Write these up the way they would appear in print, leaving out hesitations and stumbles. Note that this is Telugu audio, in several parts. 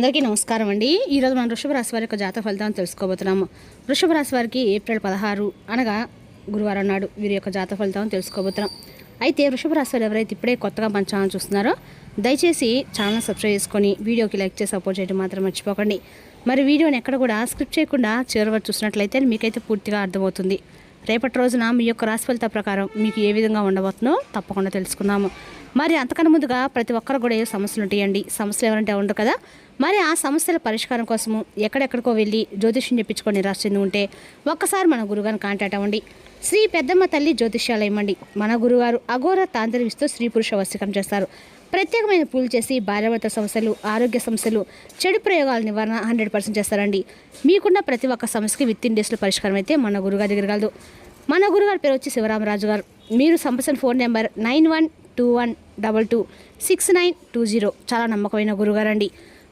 అందరికీ నమస్కారం అండి. ఈరోజు మనం వృషభ రాశి వారి యొక్క జాతక ఫలితాలను తెలుసుకోబోతున్నాము. వృషభ రాశి వారికి ఏప్రిల్ 16 అనగా గురువారం నాడు వీరి యొక్క జాతక ఫలితాలను తెలుసుకోబోతున్నాం. అయితే వృషభ రాశి వారు ఎవరైతే ఇప్పుడే కొత్తగా మన ఛానల్ చూస్తున్నారో దయచేసి ఛానల్ సబ్స్క్రైబ్ చేసుకొని వీడియోకి లైక్ చేసి సపోర్ట్ చేయడం మాత్రం మర్చిపోకండి. మరి వీడియోని ఎక్కడ కూడా స్క్రిప్ట్ చేయకుండా చివరి వరకు చూసినట్లయితే మీకైతే పూర్తిగా అర్థమవుతుంది. రేపటి రోజున మీ యొక్క రాశి ఫలిత ప్రకారం మీకు ఏ విధంగా ఉండబోతుందో తప్పకుండా తెలుసుకుందాము. మరి అంతకన్నా ముందుగా ప్రతి ఒక్కరు కూడా ఏ సమస్యలు ఉంటాయండి. సమస్యలు ఎవరంటే ఉండరు కదా. మరి ఆ సమస్యల పరిష్కారం కోసము ఎక్కడెక్కడికో వెళ్ళి జ్యోతిష్యం చెప్పించుకొని నిరాశ చెంది ఉంటే ఒక్కసారి మన గురుగారిని కాంటాక్ట్ అవ్వండి. శ్రీ పెద్దమ్మ తల్లి జ్యోతిష్యాలయం అండి. మన గురుగారు అఘోర తాంత్రిస్తూ స్త్రీ పురుష వశీకరణ చేస్తారు. ప్రత్యేకమైన పూజలు చేసి భార్యాభర్త సమస్యలు, ఆరోగ్య సమస్యలు, చెడు ప్రయోగాల నివారణ 100% చేస్తారండి. మీకున్న ప్రతి ఒక్క సమస్యకి విత్ ఇన్ డేస్లో పరిష్కారం అయితే మన గురుగారి దగ్గర కలదు. మన గురుగారి పేరు వచ్చి శివరామరాజు గారు. మీరు సంప్రదించిన ఫోన్ నెంబర్ 9121226920. చాలా నమ్మకమైన గురుగారు అండి.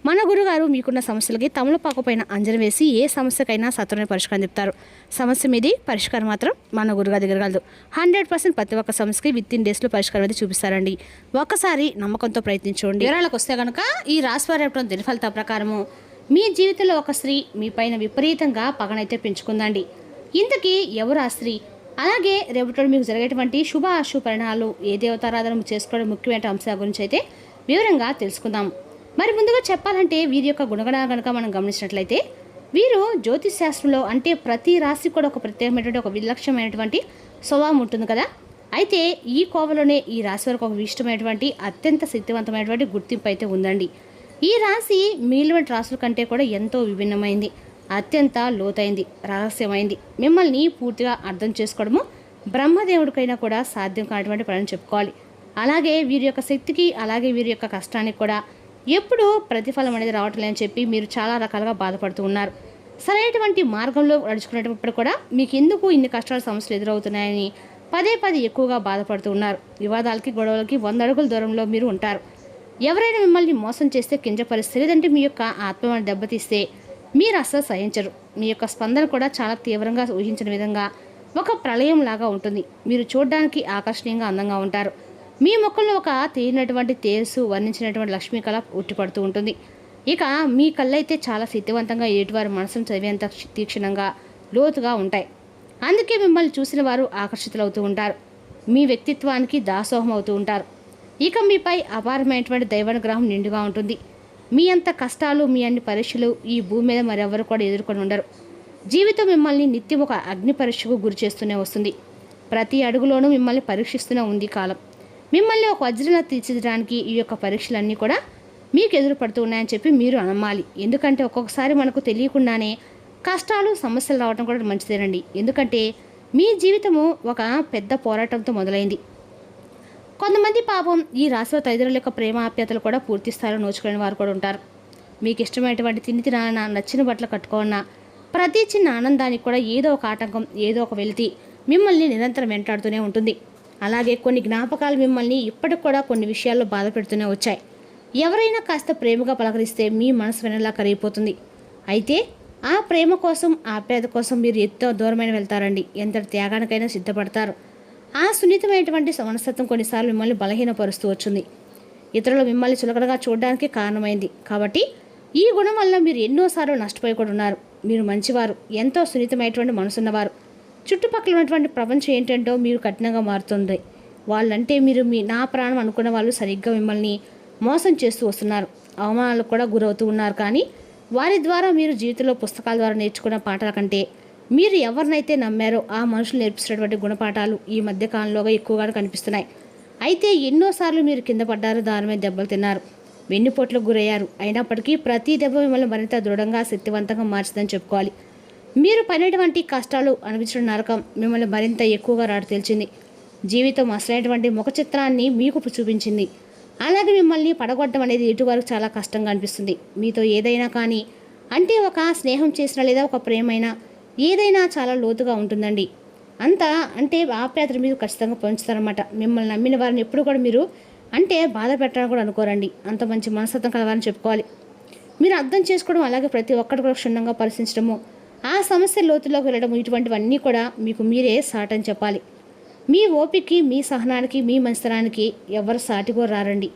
మన గురుగారు మీకున్న సమస్యలకి తమలపాకు పైన అంజనం వేసి ఏ సమస్యకైనా సత్వరమైన పరిష్కారం చెప్తారు. సమస్య మీది, పరిష్కారం మాత్రం మన గురుగారి దగ్గర కలదు. 100% ప్రతి ఒక్క సమస్యకి విత్ ఇన్ డేస్లో పరిష్కారం అయితే చూపిస్తారండి. ఒక్కసారి నమ్మకంతో ప్రయత్నించండి. వివరాలకు వస్తే కనుక ఈ రాశివారి దిన ఫలితాల ప్రకారము మీ జీవితంలో ఒక స్త్రీ మీ పైన విపరీతంగా పగనైతే పెంచుకుందండి. ఇంతకీ ఎవరు ఆ స్త్రీ? అలాగే రేపటి మీకు జరిగేటువంటి శుభ అశుభ పరిణామాలు, ఏ దేవతారాధన చేసుకోవడం ముఖ్యమైన అంశాల గురించి అయితే వివరంగా తెలుసుకుందాం. మరి ముందుగా చెప్పాలంటే వీరి యొక్క గుణగణాలు కనుక మనం గమనించినట్లయితే వీరు జ్యోతిష్ శాస్త్రంలో అంటే ప్రతి రాశికి కూడా ఒక ప్రత్యేకమైనటువంటి ఒక విలక్షణమైనటువంటి స్వభావం ఉంటుంది కదా. అయితే ఈ కోవలోనే ఈ రాశి వరకు ఒక ఇష్టమైనటువంటి అత్యంత శక్తివంతమైనటువంటి గుర్తింపు అయితే ఉందండి. ఈ రాశి మిగిలిన రాశుల కంటే కూడా ఎంతో విభిన్నమైంది, అత్యంత లోతైంది, రహస్యమైంది. మిమ్మల్ని పూర్తిగా అర్థం చేసుకోవడము బ్రహ్మదేవుడికైనా కూడా సాధ్యం కానటువంటి పని చెప్పుకోవాలి. అలాగే వీరి యొక్క శక్తికి, అలాగే వీరి యొక్క కష్టానికి కూడా ఎప్పుడూ ప్రతిఫలం అనేది రావట్లే అని చెప్పి మీరు చాలా రకాలుగా బాధపడుతూ ఉన్నారు. సరైనటువంటి మార్గంలో నడుచుకునేటప్పుడు కూడా మీకు ఎందుకు ఇన్ని కష్టాల సమస్యలు ఎదురవుతున్నాయని పదే ఎక్కువగా బాధపడుతూ ఉన్నారు. వివాదాలకి, గొడవలకి 100 అడుగుల దూరంలో మీరు ఉంటారు. ఎవరైనా మిమ్మల్ని మోసం చేస్తే కించపరిస్తే, లేదంటే మీ యొక్క ఆత్మను దెబ్బతీస్తే మీరు అస్సలు సహించరు. మీ యొక్క స్పందన కూడా చాలా తీవ్రంగా ఊహించిన విధంగా ఒక ప్రళయం లాగా ఉంటుంది. మీరు చూడడానికి ఆకర్షణీయంగా అందంగా ఉంటారు. మీ మొక్కల్లో ఒక తీరినటువంటి తేజస్సు వర్ణించినటువంటి లక్ష్మీ కళ ఉట్టిపడుతూ ఉంటుంది. ఇక మీ కళ్ళైతే చాలా శక్తివంతంగా ఎదుటివారి మనసును చదివేంత తీక్షణంగా లోతుగా ఉంటాయి. అందుకే మిమ్మల్ని చూసిన వారు ఆకర్షితులవుతూ ఉంటారు. మీ వ్యక్తిత్వానికి దాసోహం అవుతూ ఉంటారు. ఇక మీపై అపారమైనటువంటి దైవానుగ్రహం నిండుగా ఉంటుంది. మీ అంత కష్టాలు, మీ అన్ని పరీక్షలు ఈ భూమి మీద మరెవరు కూడా ఎదుర్కొని ఉండరు. జీవితం మిమ్మల్ని నిత్యం ఒక అగ్ని పరీక్షకు గురి చేస్తూనే వస్తుంది. ప్రతి అడుగులోనూ మిమ్మల్ని పరీక్షిస్తూనే ఉంది కాలం. మిమ్మల్ని ఒక వజ్రంలా తీర్చిదిద్దడానికి ఈ యొక్క పరీక్షలన్నీ కూడా మీకు ఎదురుపడుతూ ఉన్నాయని చెప్పి మీరు నమ్మాలి. ఎందుకంటే ఒక్కొక్కసారి మనకు తెలియకుండానే కష్టాలు, సమస్యలు రావడం కూడా మంచిదేనండి. ఎందుకంటే మీ జీవితము ఒక పెద్ద పోరాటంతో మొదలైంది. కొంతమంది పాపం ఈ రాశిలో తల్లిదండ్రుల యొక్క ప్రేమ ఆప్యాయతలు కూడా పూర్తి స్థాయిలో నోచుకునే వారు కూడా ఉంటారు. మీకు ఇష్టమైనటువంటి తినాలన్నా, నచ్చిన బట్టలు కట్టుకోవన్నా, ప్రతి చిన్న ఆనందానికి కూడా ఏదో ఒక ఆటంకం, ఏదో ఒక వెలితి మిమ్మల్ని నిరంతరం వెంటాడుతూనే ఉంటుంది. అలాగే కొన్ని జ్ఞాపకాలు మిమ్మల్ని ఇప్పటికి కూడా కొన్ని విషయాల్లో బాధ పెడుతూనే వచ్చాయి. ఎవరైనా కాస్త ప్రేమగా పలకరిస్తే మీ మనసు వెనలా కరిగిపోతుంది. అయితే ఆ ప్రేమ కోసం, ఆప్యాయత కోసం మీరు ఎంతో దూరమైన వెళ్తారండి. ఎంతటి త్యాగానికైనా సిద్ధపడతారు. ఆ సున్నితమైనటువంటి మనస్తత్వం కొన్నిసార్లు మిమ్మల్ని బలహీనపరుస్తూ వచ్చింది. ఇతరులు మిమ్మల్ని చులకడగా చూడడానికి కారణమైంది. కాబట్టి ఈ గుణం వల్ల మీరు ఎన్నోసార్లు నష్టపోయి కూడా ఉన్నారు. మీరు మంచివారు, ఎంతో సున్నితమైనటువంటి మనసున్నవారు. చుట్టుపక్కల ఉన్నటువంటి ప్రపంచం ఏంటంటో మీరు కఠినంగా మారుతుంది. వాళ్ళంటే మీరు నా ప్రాణం అనుకున్న వాళ్ళు సరిగ్గా మిమ్మల్ని మోసం చేస్తూ వస్తున్నారు. అవమానాలకు కూడా గురవుతూ ఉన్నారు. కానీ వారి ద్వారా మీరు జీవితంలో పుస్తకాల ద్వారా నేర్చుకున్న పాఠాల కంటే మీరు ఎవరినైతే నమ్మారో ఆ మనుషులు నేర్పిస్తున్నటువంటి గుణపాఠాలు ఈ మధ్యకాలంలోగా ఎక్కువగా కనిపిస్తున్నాయి. అయితే ఎన్నోసార్లు మీరు కింద పడ్డారు, దారుణమైన దెబ్బలు తిన్నారు, వెన్నుపోట్లకు గురయ్యారు. అయినప్పటికీ ప్రతి దెబ్బ మిమ్మల్ని మరింత దృఢంగా, శక్తివంతంగా మార్చిందని చెప్పుకోవాలి. మీరు పడినటువంటి కష్టాలు, అనిపించిన నరకం మిమ్మల్ని మరింత ఎక్కువగా రాటు తెలిచింది. జీవితం అసలైనటువంటి ముఖ చిత్రాన్ని మీకు చూపించింది. అలాగే మిమ్మల్ని పడగొట్టడం అనేది ఎటువరకు చాలా కష్టంగా అనిపిస్తుంది. మీతో ఏదైనా కానీ అంటే ఒక స్నేహం చేసినా లేదా ఒక ప్రేమైనా ఏదైనా చాలా లోతుగా ఉంటుందండి. అంతా అంటే ఆప్యాయతలు మీరు ఖచ్చితంగా పంచుతారన్నమాట. మిమ్మల్ని నమ్మిన వారిని ఎప్పుడు కూడా మీరు అంటే బాధ పెట్టాలని కూడా అనుకోరండి. అంత మంచి మనస్తత్వం కలవాలని చెప్పుకోవాలి. మీరు అర్థం చేసుకోవడం, అలాగే ప్రతి ఒక్కటి కూడా క్షుణ్ణంగా పరిశీలించడము, ఆ సమస్య లోతులోకి వెళ్ళడం, ఇటువంటివన్నీ కూడా మీకు మీరే సాటని చెప్పాలి. మీ ఓపికకి, మీ సహనానికి, మీ మంచితనానికి ఎవరు సాటిగా రారండి.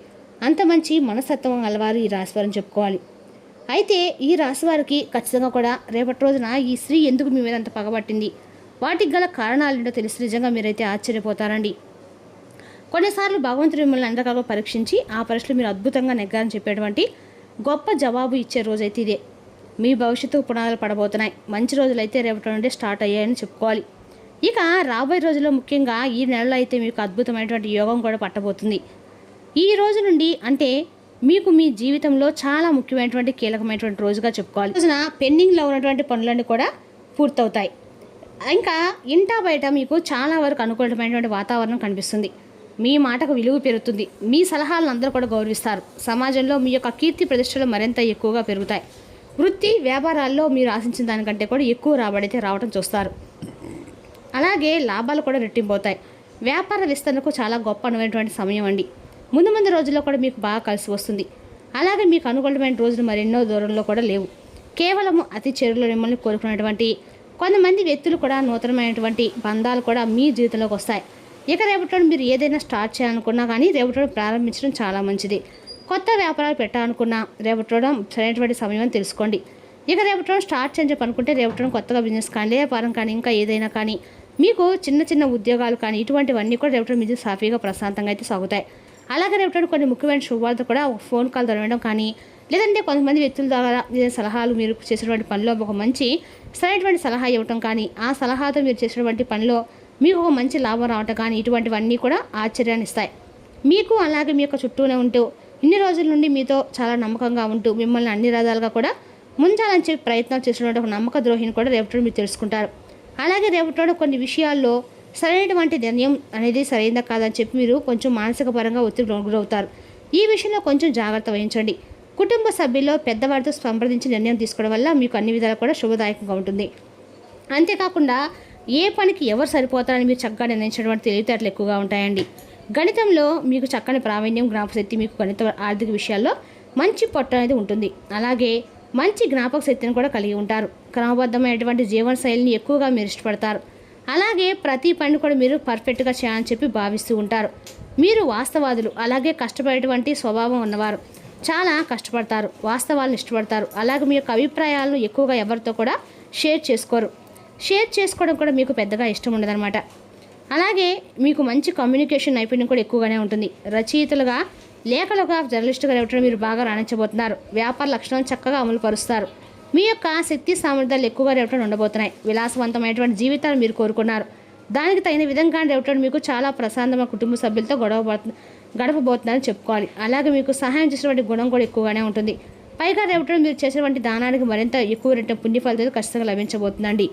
అంత మంచి మనస్తత్వం అలవారు ఈ రాశివారని చెప్పుకోవాలి. అయితే ఈ రాశి వారికి ఖచ్చితంగా కూడా రేపటి రోజున ఈ స్త్రీ ఎందుకు మీ మీద అంత పగబట్టింది, వాటికి గల కారణాలు ఏంటో తెలిసి నిజంగా మీరైతే ఆశ్చర్యపోతారండి. కొన్నిసార్లు భగవంతుడు మిమ్మల్ని అన్ని రకాలుగా పరీక్షించి ఆ పరీక్షలు మీరు అద్భుతంగా నెగ్గారని చెప్పేటువంటి గొప్ప జవాబు ఇచ్చే రోజైతే ఇదే. మీ భవిష్యత్తు పునాదులు పడబోతున్నాయి. మంచి రోజులైతే రేపటి నుండి స్టార్ట్ అయ్యాయని చెప్పుకోవాలి. ఇక రాబోయే రోజుల్లో ముఖ్యంగా ఈ నెలలో అయితే మీకు అద్భుతమైనటువంటి యోగం కూడా పట్టబోతుంది. ఈ రోజు నుండి అంటే మీకు మీ జీవితంలో చాలా ముఖ్యమైనటువంటి కీలకమైనటువంటి రోజుగా చెప్పుకోవాలి. రోజున పెండింగ్లో ఉన్నటువంటి పనులన్నీ కూడా పూర్తవుతాయి. ఇంకా ఇంటా బయట మీకు చాలా వరకు అనుకూలమైనటువంటి వాతావరణం కనిపిస్తుంది. మీ మాటకు విలువ పెరుగుతుంది. మీ సలహాలను అందరూ కూడా గౌరవిస్తారు. సమాజంలో మీ యొక్క కీర్తి ప్రతిష్టలు మరింత ఎక్కువగా పెరుగుతాయి. వృత్తి వ్యాపారాల్లో మీరు ఆశించిన దానికంటే కూడా ఎక్కువ రాబడితే రావడం చూస్తారు. అలాగే లాభాలు కూడా రెట్టింపోతాయి. వ్యాపార విస్తరణకు చాలా గొప్ప అనువైనటువంటి సమయం అండి. ముందు రోజుల్లో కూడా మీకు బాగా కలిసి వస్తుంది. అలాగే మీకు అనుకూలమైన రోజులు మరెన్నో దూరంలో కూడా లేవు. కేవలం అతి చెరువులో మిమ్మల్ని కోరుకున్నటువంటి కొంతమంది వ్యక్తులు కూడా నూతనమైనటువంటి బంధాలు కూడా మీ జీవితంలోకి వస్తాయి. ఇక రేపటి మీరు ఏదైనా స్టార్ట్ చేయాలనుకున్నా కానీ రేపటి ప్రారంభించడం చాలా మంచిది. కొత్త వ్యాపారాలు పెట్టాలనుకున్నా రేపటి సరైనటువంటి సమయం అని తెలుసుకోండి. ఇక రేపటి స్టార్ట్ చేయని చెప్పి అనుకుంటే రేపటి కొత్తగా బిజినెస్ కానీ వ్యాపారం కానీ ఇంకా ఏదైనా కానీ మీకు చిన్న ఉద్యోగాలు కానీ ఇటువంటివన్నీ కూడా రేపటి మీద సాఫీగా ప్రశాంతంగా అయితే సాగుతాయి. అలాగే రేపటి కొన్ని ముఖ్యమైన శుభవార్త కూడా ఫోన్ కాల్ దొరకడం కానీ లేదంటే కొంతమంది వ్యక్తుల ద్వారా సలహాలు మీరు చేసినటువంటి పనిలో ఒక మంచి సరైనటువంటి సలహా ఇవ్వటం కానీ ఆ సలహాతో మీరు చేసినటువంటి పనిలో మీకు ఒక మంచి లాభం రావటం కానీ ఇటువంటివన్నీ కూడా ఆశ్చర్యాన్ని ఇస్తాయి. మీకు అలాగే మీ యొక్క చుట్టూనే ఉంటూ ఇన్ని రోజుల నుండి మీతో చాలా నమ్మకంగా ఉంటూ మిమ్మల్ని అన్ని రకాలుగా కూడా ముంచాలని చెప్పి ప్రయత్నాలు చేసినటువంటి ఒక నమ్మక ద్రోహిని కూడా రేపటి మీరు తెలుసుకుంటారు. అలాగే రేపటి కొన్ని విషయాల్లో సరైనటువంటి నిర్ణయం అనేది సరైనదా కాదని చెప్పి మీరు కొంచెం మానసిక పరంగా ఒత్తిడి గురవుతారు. ఈ విషయంలో కొంచెం జాగ్రత్త వహించండి. కుటుంబ సభ్యుల్లో పెద్దవారితో సంప్రదించి నిర్ణయం తీసుకోవడం వల్ల మీకు అన్ని విధాలు కూడా శుభదాయకంగా ఉంటుంది. అంతేకాకుండా ఏ పనికి ఎవరు సరిపోతారని మీరు చక్కగా నిర్ణయించినటువంటి తెలివితేటలు ఎక్కువగా ఉంటాయండి. గణితంలో మీకు చక్కని ప్రావీణ్యం, జ్ఞాపకశక్తి, మీకు గణిత ఆర్థిక విషయాల్లో మంచి పట్టు అనేది ఉంటుంది. అలాగే మంచి జ్ఞాపక శక్తిని కూడా కలిగి ఉంటారు. క్రమబద్ధమైనటువంటి జీవన శైలిని ఎక్కువగా మీరు ఇష్టపడతారు. అలాగే ప్రతి పని కూడా మీరు పర్ఫెక్ట్గా చేయాలని చెప్పి భావిస్తూ ఉంటారు. మీరు వాస్తవాదులు, అలాగే కష్టపడేటువంటి స్వభావం ఉన్నవారు. చాలా కష్టపడతారు, వాస్తవాలను ఇష్టపడతారు. అలాగే మీ యొక్క అభిప్రాయాలను ఎక్కువగా ఎవరితో కూడా షేర్ చేసుకోరు. షేర్ చేసుకోవడం కూడా మీకు పెద్దగా ఇష్టం ఉండదన్నమాట. అలాగే మీకు మంచి కమ్యూనికేషన్ నైపుణ్యం కూడా ఎక్కువగానే ఉంటుంది. రచయితలుగా, లేఖలుగా, జర్నలిస్టుగా ఇవ్వడం మీరు బాగా రాణించబోతున్నారు. వ్యాపార లక్షణాలను చక్కగా అమలు పరుస్తారు. మీ యొక్క శక్తి సామర్థ్యాలు ఎక్కువగా రేవటం ఉండబోతున్నాయి. విలాసవంతమైనటువంటి జీవితాలు మీరు కోరుకున్నారు. దానికి తగిన విధంగా రేవటం మీకు చాలా ప్రశాంతమైన కుటుంబ సభ్యులతో గడపబోతున్నారని చెప్పుకోవాలి. అలాగే మీకు సహాయం చేసినటువంటి గుణం కూడా ఎక్కువగానే ఉంటుంది. పైగా రేవటం మీరు చేసినటువంటి దానానికి మరింత ఎక్కువ రెట్టింపు పుణ్య ఫలితాలు ఖచ్చితంగా లభించబోతుందండి.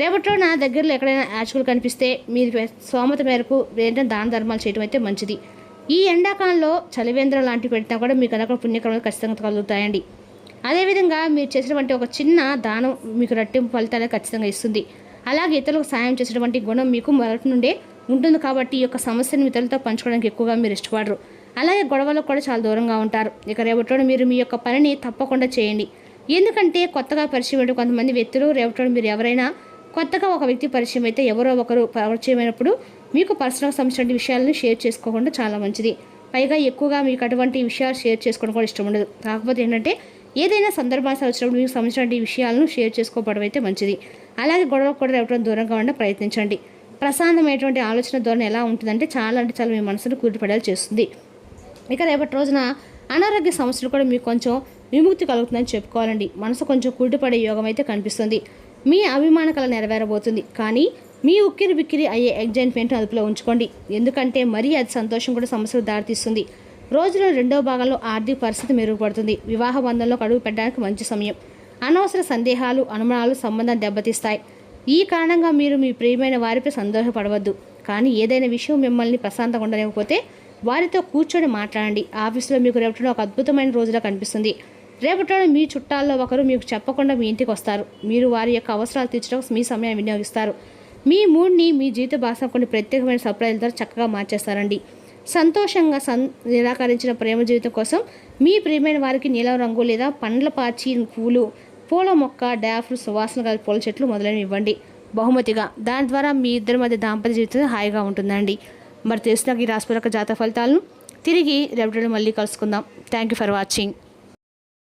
రేపటిలో నా దగ్గరలో ఎక్కడైనా యాచకులు కనిపిస్తే మీరు స్తోమత మేరకు ఏంటంటే దాన ధర్మాలు చేయడం అయితే మంచిది. ఈ ఎండాకాలంలో చలివేంద్రం లాంటివి పెడితే కూడా మీకు అక్కడ పుణ్యక్రమాలు ఖచ్చితంగా కలుగుతాయండి. అదేవిధంగా మీరు చేసినటువంటి ఒక చిన్న దానం మీకు రెట్టింపు ఫలితాలు ఖచ్చితంగా ఇస్తుంది. అలాగే ఇతరులకు సాయం చేసేటువంటి గుణం మీకు మొదటి నుండే ఉంటుంది కాబట్టి ఈ యొక్క సమస్యను ఇతరులతో పంచుకోవడానికి ఎక్కువగా మీరు ఇష్టపడరు. అలాగే గొడవలకు కూడా చాలా దూరంగా ఉంటారు. ఇక రేపటిలో మీరు మీ యొక్క పనిని తప్పకుండా చేయండి. ఎందుకంటే కొత్తగా పరిచయం కొంతమంది వ్యక్తులు రేపటిలో మీరు ఎవరైనా కొత్తగా ఒక వ్యక్తి పరిచయం అయితే ఎవరో ఒకరు పరిచయమైనప్పుడు మీకు పర్సనల్ సంబంధించిన విషయాలను షేర్ చేసుకోకుండా చాలా మంచిది. పైగా ఎక్కువగా మీకు అటువంటి విషయాలు షేర్ చేసుకోవడం కూడా ఇష్టం ఉండదు. కాకపోతే ఏంటంటే ఏదైనా సందర్భాలు వచ్చినప్పుడు మీకు సంబంధించిన విషయాలను షేర్ చేసుకోవడం అయితే మంచిది. అలాగే గొడవ కూడా రేపటి దూరంగా ఉండే ప్రయత్నించండి. ప్రశాంతమైనటువంటి ఆలోచన ధోరణి ఎలా ఉంటుందంటే చాలా మీ మనసును కూలిపడేలా చేస్తుంది. ఇక రేపటి రోజున అనారోగ్య సమస్యలు కూడా మీకు కొంచెం విముక్తి కలుగుతుందని చెప్పుకోవాలండి. మనసు కొంచెం కూలిపడే యోగం అయితే కనిపిస్తుంది. మీ అభిమాన కళ నెరవేరబోతుంది. కానీ మీ ఉక్కిరి బిక్కిరి అయ్యే ఎగ్జైట్మెంట్ అదుపులో ఉంచుకోండి. ఎందుకంటే మరీ అది సంతోషం కూడా సమస్యలు దారితీస్తుంది. రోజులో రెండవ భాగంలో ఆర్థిక పరిస్థితి మెరుగుపడుతుంది. వివాహ బంధంలో అడుగు పెట్టడానికి మంచి సమయం. అనవసర సందేహాలు, అనుమానాలు సంబంధం దెబ్బతీస్తాయి. ఈ కారణంగా మీరు మీ ప్రియమైన వారిపై సంతోషపడవద్దు. కానీ ఏదైనా విషయం మిమ్మల్ని ప్రశాంతంగా ఉండలేకపోతే వారితో కూర్చొని మాట్లాడండి. ఆఫీసులో మీకు రేపటిలో ఒక అద్భుతమైన రోజులా కనిపిస్తుంది. రేపటిలో మీ చుట్టాల్లో ఒకరు మీకు చెప్పకుండా మీ ఇంటికి వస్తారు. మీరు వారి యొక్క అవసరాలు తీర్చడం మీ సమయాన్ని వినియోగిస్తారు. మీ మూడ్ని, మీ జీవిత భాష కొన్ని ప్రత్యేకమైన సర్ప్రైజ్ల ద్వారా చక్కగా మార్చేస్తారండి. సంతోషంగా నిరాకరించిన ప్రేమ జీవితం కోసం మీ ప్రియమైన వారికి నీలం రంగు లేదా పండ్ల పాచి పూలు, పూల మొక్క, డాఫ్లు, సువాసన గల పూల చెట్లు మొదలైనవి ఇవ్వండి బహుమతిగా. దాని ద్వారా మీ ఇద్దరి మధ్య దాంపత్య జీవితం హాయిగా ఉంటుందండి. మరి తెలిసిన ఈ రాశి జాతక ఫలితాలను తిరిగి రేపటి మళ్ళీ కలుసుకుందాం. Thank you for watching.